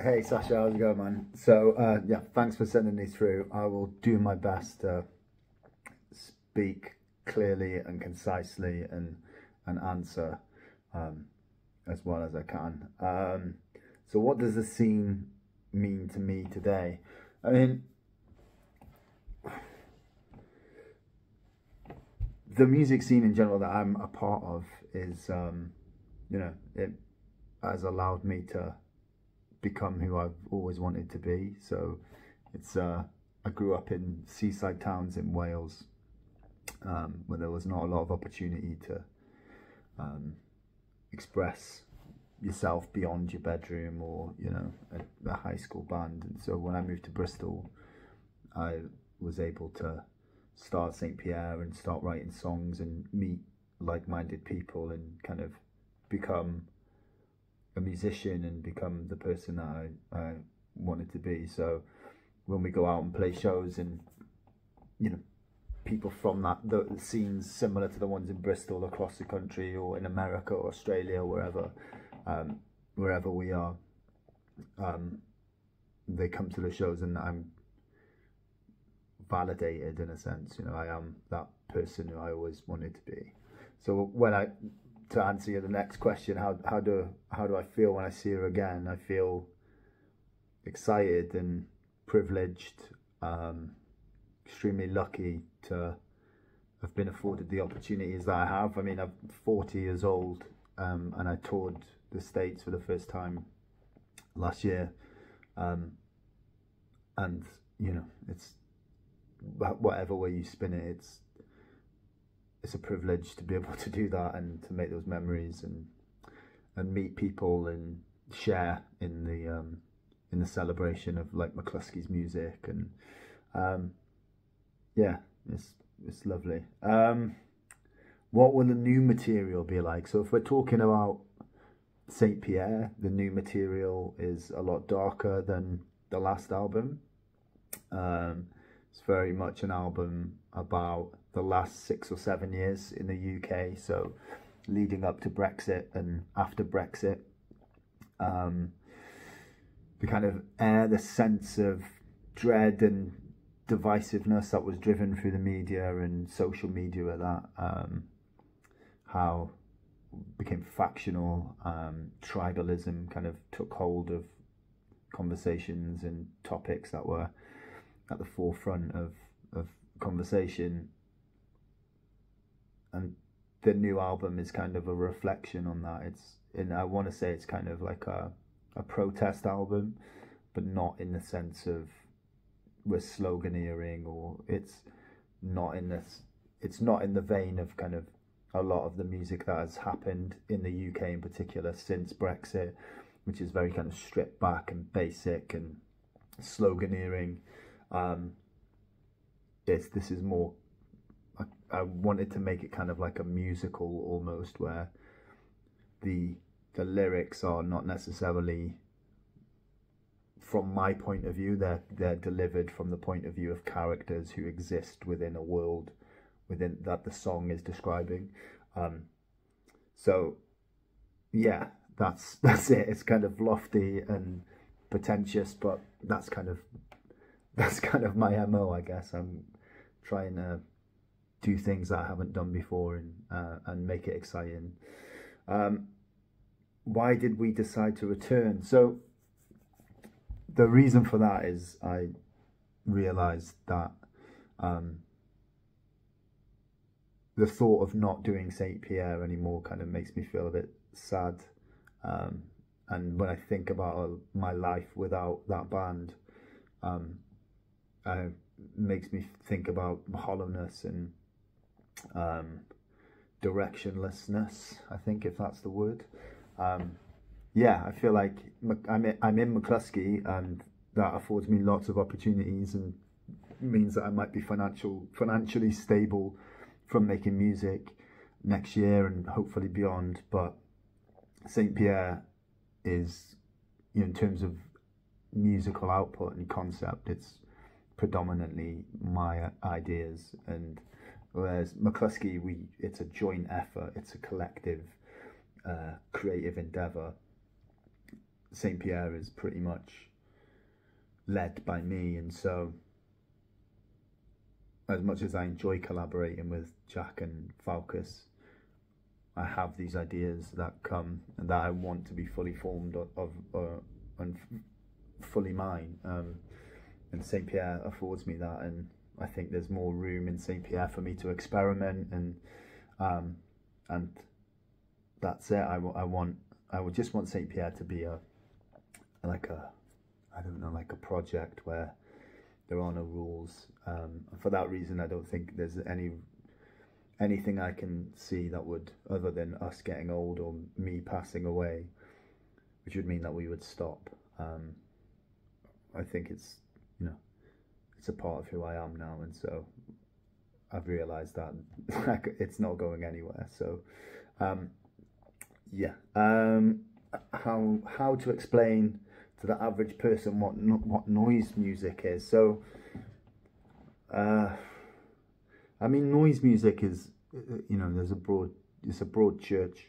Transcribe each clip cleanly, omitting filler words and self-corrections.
Hey Sasha, how's it going, man? So yeah, thanks for sending these through. I will do my best to speak clearly and concisely and answer as well as I can. So what does the scene mean to me today? I mean, the music scene in general that I'm a part of is, it has allowed me to become who I've always wanted to be. So it's I grew up in seaside towns in Wales, where there was not a lot of opportunity to express yourself beyond your bedroom or a high school band. And so when I moved to Bristol, I was able to start St. Pierre and start writing songs and meet like-minded people and kind of become a musician and become the person that I wanted to be. So when we go out and play shows and people from the scenes similar to the ones in Bristol across the country or in America or Australia, wherever we are, they come to the shows and I'm validated in a sense. I am that person who I always wanted to be. So to answer the next question, how do I feel when I see her again? I feel excited and privileged, extremely lucky to have been afforded the opportunities that I have. I mean, I'm 40 years old, and I toured the States for the first time last year, and it's whatever way you spin it, it's a privilege to be able to do that and to make those memories and meet people and share in the celebration of like Mclusky's music. And yeah, it's lovely. What will the new material be like? So if we're talking about St. Pierre, the new material is a lot darker than the last album. It's very much an album about the last 6 or 7 years in the UK, so leading up to Brexit and after Brexit. The kind of the sense of dread and divisiveness that was driven through the media and social media at that, how it became factional, tribalism kind of took hold of conversations and topics that were at the forefront of conversation. And the new album is kind of a reflection on that. I want to say it's kind of like a protest album, but not in the sense of we're sloganeering, or it's not in the vein of kind of a lot of the music that has happened in the UK in particular since Brexit, which is very kind of stripped back and basic and sloganeering. This is more, I wanted to make it kind of like a musical almost, where the lyrics are not necessarily from my point of view, they're delivered from the point of view of characters who exist within a world within that the song is describing. So yeah, that's it. It's kind of lofty and pretentious, but that's kind of my MO, I guess. I'm trying to do things that I haven't done before and make it exciting. Why did we decide to return? So the reason for that is I realized that the thought of not doing St. Pierre anymore kind of makes me feel a bit sad. And when I think about my life without that band, it makes me think about hollowness and directionlessness, I think, if that's the word. Yeah, I feel like I'm in Mclusky, and that affords me lots of opportunities and means that I might be financially stable from making music next year and hopefully beyond. But St. Pierre is, in terms of musical output and concept, it's predominantly my ideas, and whereas Mclusky, it's a joint effort, it's a collective creative endeavor. St. Pierre is pretty much led by me, and so as much as I enjoy collaborating with Jack and Falcus, I have these ideas that come and that I want to be fully formed and fully mine. And St. Pierre affords me that, and I think there's more room in St. Pierre for me to experiment, and that's it. I would just want St. Pierre to be like a project where there are no rules. For that reason, I don't think there's anything I can see that would, other than us getting old or me passing away, which would mean that we would stop. I think it's a part of who I am now, and so I've realised that it's not going anywhere. So how to explain to the average person what noise music is? So I mean, noise music is, it's a broad church.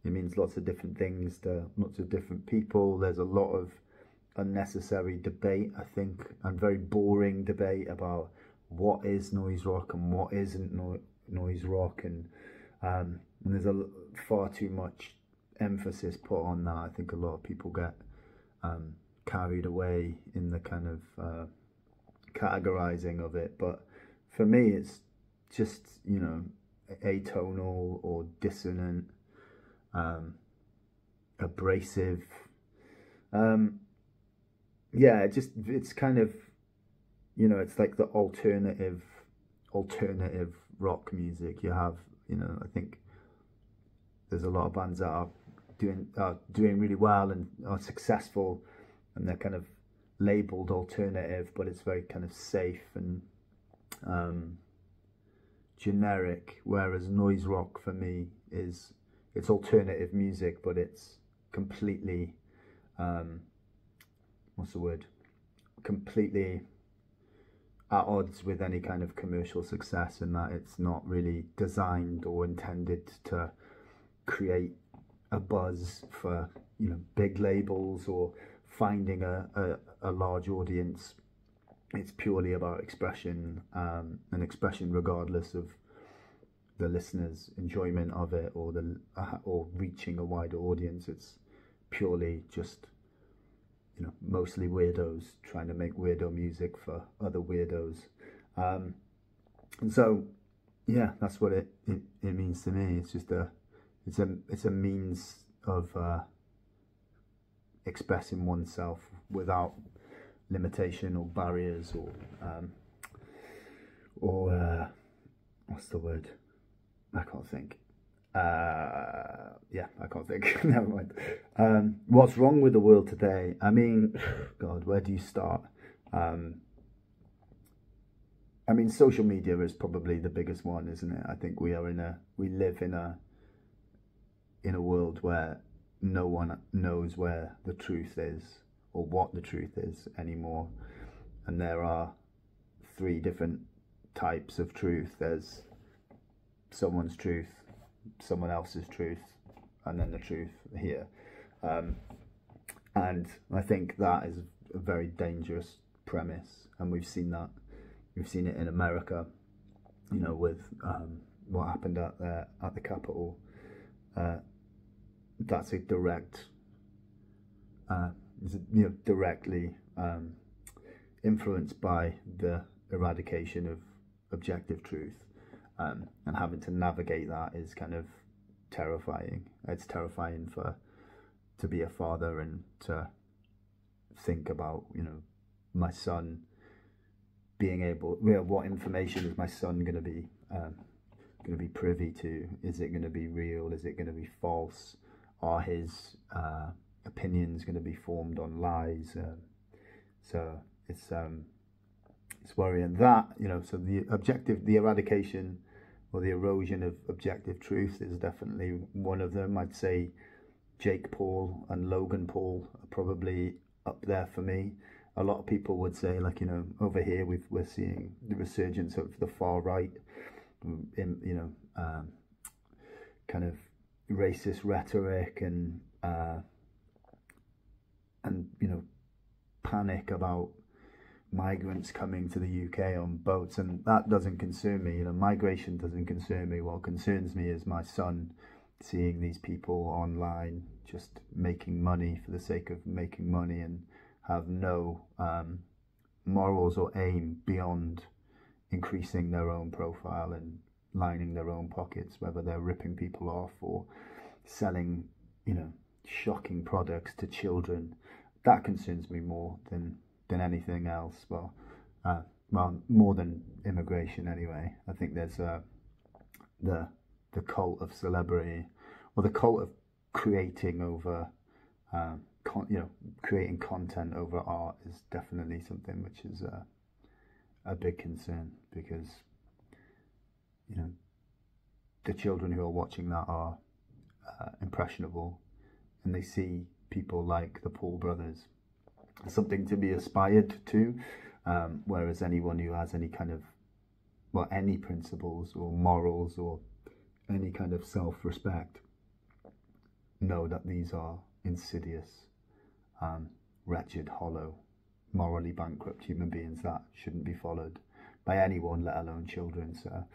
It means lots of different things to lots of different people. There's a lot of unnecessary debate, I think, and very boring debate about what is noise rock and what isn't noise rock, and there's far too much emphasis put on that. I think a lot of people get carried away in the kind of categorizing of it, but for me it's just atonal or dissonant, abrasive, it's kind of, it's like the alternative rock music. You have, I think there's a lot of bands that are doing really well and are successful, and they're kind of labeled alternative, but it's very kind of safe and generic, whereas noise rock for me it's alternative music, but it's completely completely at odds with any kind of commercial success, in that it's not really designed or intended to create a buzz for big labels or finding a large audience. It's purely about expression, and expression regardless of the listener's enjoyment of it or reaching a wider audience. It's purely just mostly weirdos trying to make weirdo music for other weirdos, and so that's what it means to me. It's just it's a means of expressing oneself without limitation or barriers or what's the word? I can't think. I can't think. Never mind. What's wrong with the world today? I mean, God, where do you start? I mean, social media is probably the biggest one, isn't it? I think we live in a world where no one knows where the truth is or what the truth is anymore, and there are 3 different types of truth. There's someone's truth, someone else's truth, and then the truth here, and I think that is a very dangerous premise, and we've seen it in America, with what happened at the Capitol. That's a direct directly influenced by the eradication of objective truth, and having to navigate that is kind of terrifying. It's terrifying to be a father and to think about my son being able, what information is my son going to be privy to? Is it going to be real? Is it going to be false? Are his opinions going to be formed on lies? So it's worrying that, so the eradication or the erosion of objective truth is definitely one of them. I'd say Jake Paul and Logan Paul are probably up there for me. A lot of people would say, like, over here we're seeing the resurgence of the far right, kind of racist rhetoric and, and panic about migrants coming to the UK on boats, and that doesn't concern me. Migration doesn't concern me. What concerns me is my son seeing these people online just making money for the sake of making money and have no morals or aim beyond increasing their own profile and lining their own pockets, whether they're ripping people off or selling shocking products to children. That concerns me more than anything else. Well, more than immigration anyway. I think there's the cult of celebrity, or the cult of creating over creating content over art is definitely something which is a big concern, because the children who are watching that are impressionable, and they see people like the Paul brothers, something to be aspired to, whereas anyone who has any kind of, any principles or morals or any kind of self-respect know that these are insidious, wretched, hollow, morally bankrupt human beings that shouldn't be followed by anyone, let alone children. So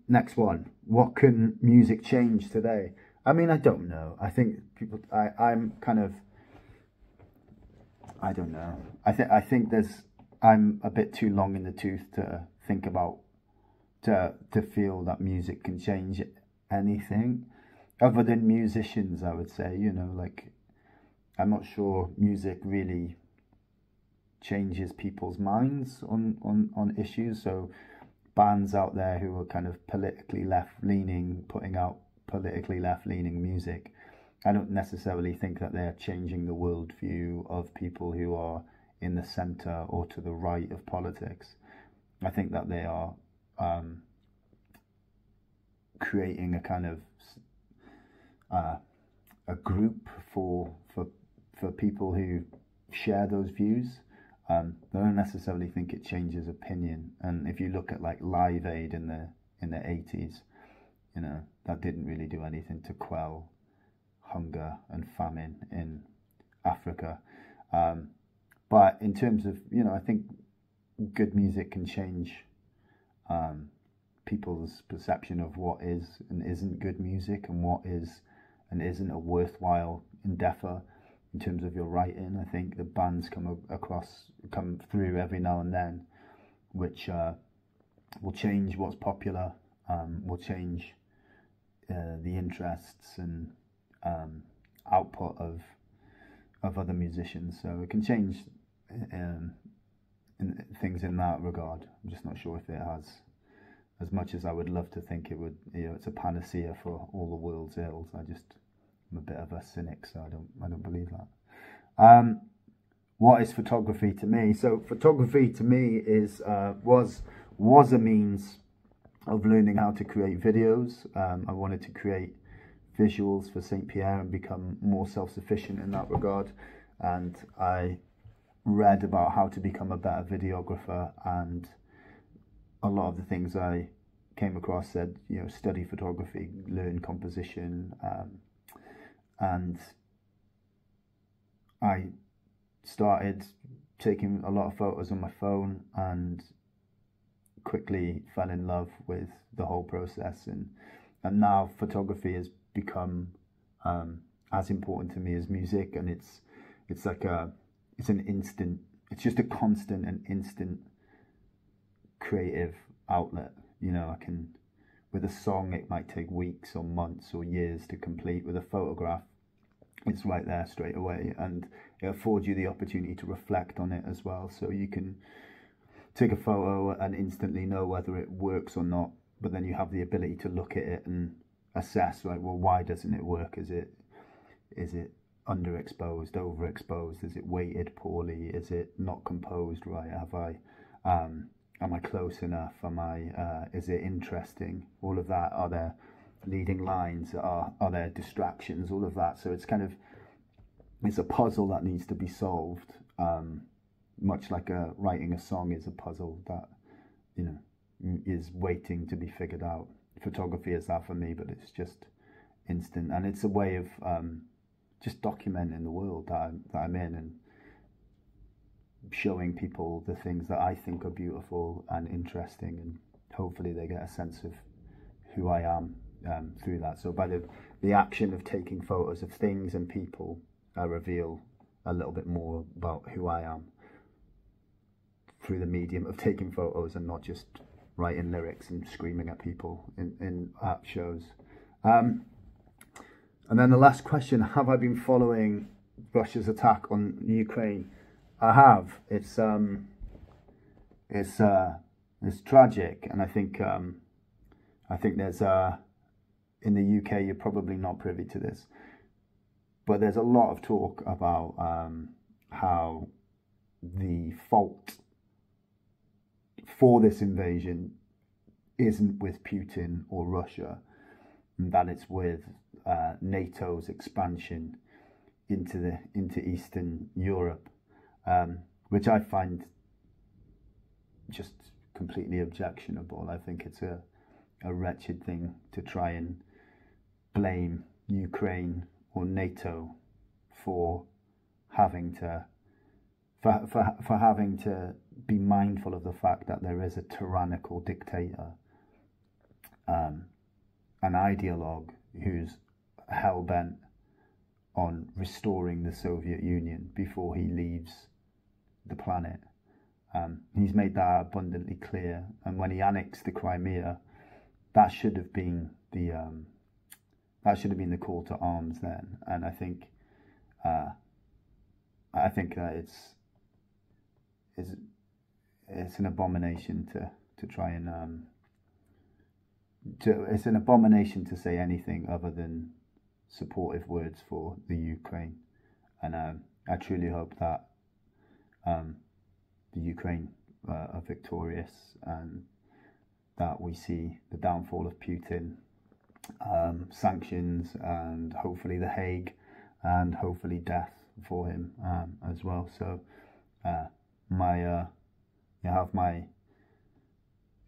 next one. What can music change today? I mean, I don't know. I think people, I'm kind of, I don't know. I think I'm a bit too long in the tooth to think about, to feel that music can change anything other than musicians, I would say. I'm not sure music really changes people's minds on issues. So bands out there who are kind of politically left-leaning, putting out politically left-leaning music, I don't necessarily think that they're changing the worldview of people who are in the centre or to the right of politics. I think that they are creating a kind of a group for people who share those views. I don't necessarily think it changes opinion. And if you look at like Live Aid in the 80s, that didn't really do anything to quell hunger and famine in Africa. But in terms of, I think good music can change people's perception of what is and isn't good music, and what is and isn't a worthwhile endeavour in terms of your writing. I think the bands come through every now and then, which will change what's popular, will change the interests and output of other musicians. So it can change things in that regard. I'm just not sure if it has, as much as I would love to think it would. It's a panacea for all the world's ills. I'm a bit of a cynic, so I don't believe that. What is photography to me? So photography to me is was a means of learning how to create videos. I wanted to create visuals for St. Pierre and become more self-sufficient in that regard. And I read about how to become a better videographer, and a lot of the things I came across said, study photography, learn composition, and I started taking a lot of photos on my phone and quickly fell in love with the whole process, and now photography has become as important to me as music. And it's just a constant and instant creative outlet. I can, with a song, it might take weeks or months or years to complete. With a photograph, it's right there straight away, and it affords you the opportunity to reflect on it as well. So you can take a photo and instantly know whether it works or not, but then you have the ability to look at it and assess, like, well, why doesn't it work? Is it underexposed, overexposed? Is it weighted poorly? Is it not composed right? Am I close enough? Is it interesting? All of that. Are there leading lines? Are there distractions? All of that. So it's a puzzle that needs to be solved. Much like writing a song is a puzzle that is waiting to be figured out. Photography is that for me, but it's just instant, and it's a way of just documenting the world that I'm in, and showing people the things that I think are beautiful and interesting, and hopefully they get a sense of who I am through that. So by the action of taking photos of things and people, I reveal a little bit more about who I am through the medium of taking photos, and not just writing lyrics and screaming at people in art shows. And then the last question: have I been following Russia's attack on Ukraine? I have. It's tragic, and I think there's in the UK, you're probably not privy to this, but there's a lot of talk about how the fault for this invasion isn't with Putin or Russia, and that it's with NATO's expansion into Eastern Europe, which I find just completely objectionable. I think it's a wretched thing to try and blame Ukraine or NATO for having to be mindful of the fact that there is a tyrannical dictator, an ideologue who's hell-bent on restoring the Soviet Union before he leaves the planet. He's made that abundantly clear, and when he annexed the Crimea, that should have been the call to arms then. And I think that it's an abomination to try and it's an abomination to say anything other than supportive words for the Ukraine. And I truly hope that the Ukraine are victorious, and that we see the downfall of Putin, sanctions, and hopefully The Hague, and hopefully death for him as well. So you have my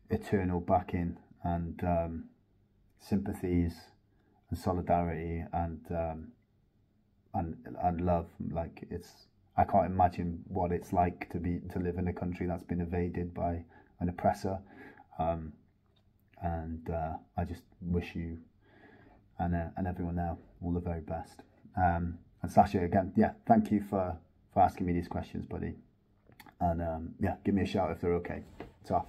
eternal backing and sympathies and solidarity and love. Like, I can't imagine what it's like to live in a country that's been invaded by an oppressor. And I just wish you and everyone there all the very best. And Sasha, again, thank you for asking me these questions, buddy. And give me a shout if they're okay. Ta.